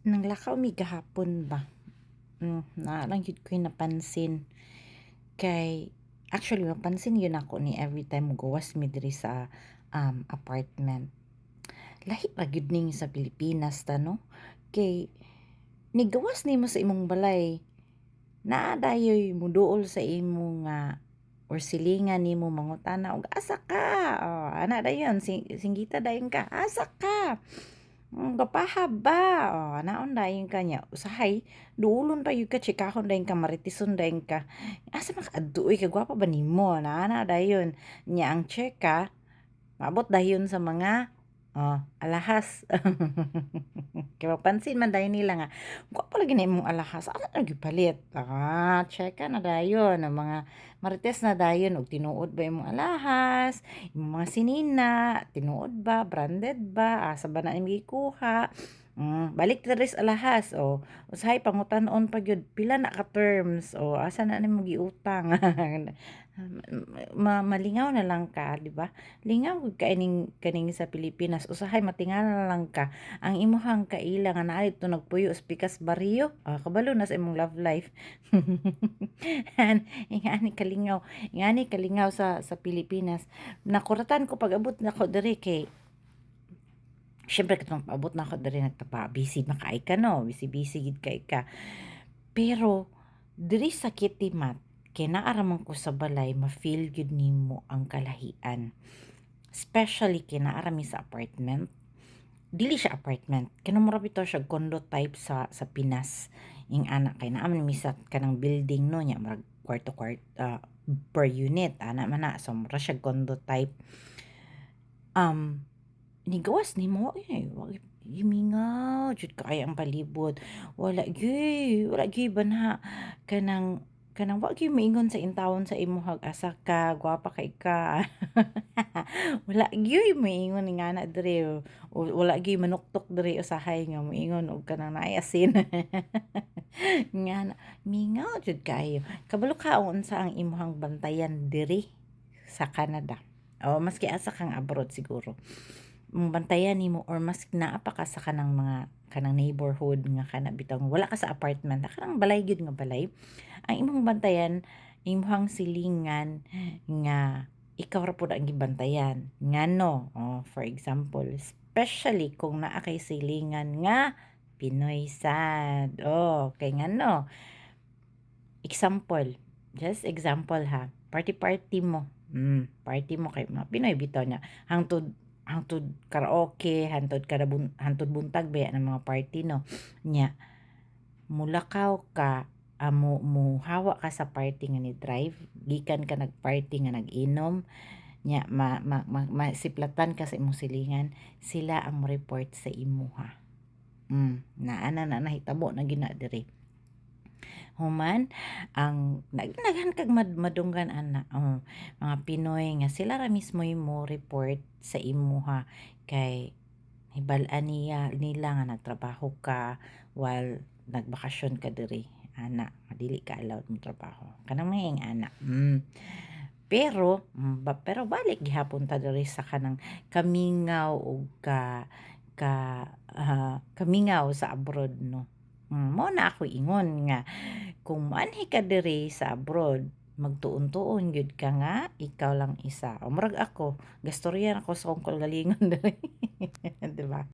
Nanglakaw mi gahapon ba? Na lang yun ko'y napansin. Actually mapansin yun ako ni every time mogawas mi diri sa apartment. Lahi ra gyud ning sa Pilipinas ta no. Kay nigawas nimo sa imong balay, naa dayoy muduol sa imo nga or silingan nimo mangutana og asa ka? Oh, ana dayon singgita dayon ka, asa ka? Gapahab ba? Oh, naon dayon ka niya. Usahay, duulon pa yun ka, chikahon dayon ka, maritison dayon ka. Asa makaadto ka, gwapa ba nimo? Na dayon. Nya ang cheka, maabot dayon sa mga alahas. Kaya mapansin man dayon nila nga, gwapo lagi na imong alahas. Ano lagi palit? Cheka na dayon. Ang mga marites na dayon. Og tinuod ba imong alahas? Imong mga sinina, tinuod ba? Branded ba? Asa ba na imong gikuha? Balik na rin sa alahas. Usahay pangutan-on pa gyud pila na ka terms. Asa na nimo giutang? Malingaw na lang ka, di ba? Lingaw gud kaning sa Pilipinas. Usahay matingal na lang ka. Ang imuhang kaila nga naa dito nagpuyo sa pikas baryo. Kabalo na sa imong love life. Ingani kalingaw sa Pilipinas. Nakuratan ko pag-abot nako diri kay syempre katong paabot na ako diri nagtapa busy na kay ka no, busy gid kay ka. Pero diri sa Kitimat kay naa ra man ko sa balay ma-feel gyud nimo ang kalahian. Especially kay naa ra mi sa apartment. Dili siya apartment, kinamura bitaw siya condo type sa Pinas. Ing anak kay naa man mi sa kanang building no nya murag kwarto per unit ana man na, so mura siya condo type. Nigawas nimo wa gimingaw jud kaayo ang palibot. Wala gyud banha kanang wa gyud moingon sa intawon sa imuhag asa ka, gwapa kay ka. Wala gyud moingon nga na diri o wala gyud manuktok diri usahay nga moingon og kanang naay asin. Nga na mingaw jud kaayo. Kabalo ka unsa ang imuhang bantayan diri sa Canada? O maski asa kang abroad siguro. Bantayan nimo or mas naa pa ka sa kanang neighborhood nga kana bitang wala ka sa apartment, kanang balay gyud nga balay. Ang imong bantayan, imong silingan nga ikaw ra pud ang gibantayan. Ngano? For example, especially kung naa kay silingan nga Pinoy sad. Kay ngano? Example, just example ha. Party mo. Party mo kay mga Pinoy bitaw niya. Hangtod karaoke, hantod buntag ba ng mga party no. Nya mulakaw ka mo hawa ka sa party nga ni drive, gikan ka nagparty nga nag-inom, nya masiplatan ka sa imong silingan, sila ang report sa imuha. Na nahitabo na gina diri. Human ang naghan kag madunggan ana mga Pinoy nga sila ra mismo mo report sa imuha kay hibal-an nila nga nagtrabaho ka while nagbakasyon ka diri ana dili ka allowed mo trabaho kanang may ana. Pero balik gihapon ta diri sa kanang kamingaw og kamingaw sa abroad no. Mao na ako ingon nga kung maanhi ka diri sa abroad, magtuon-tuon gyud ka nga ikaw lang isa. Murag ako, gastoryan ako sa akong kaugalingon diri. 'Di ba?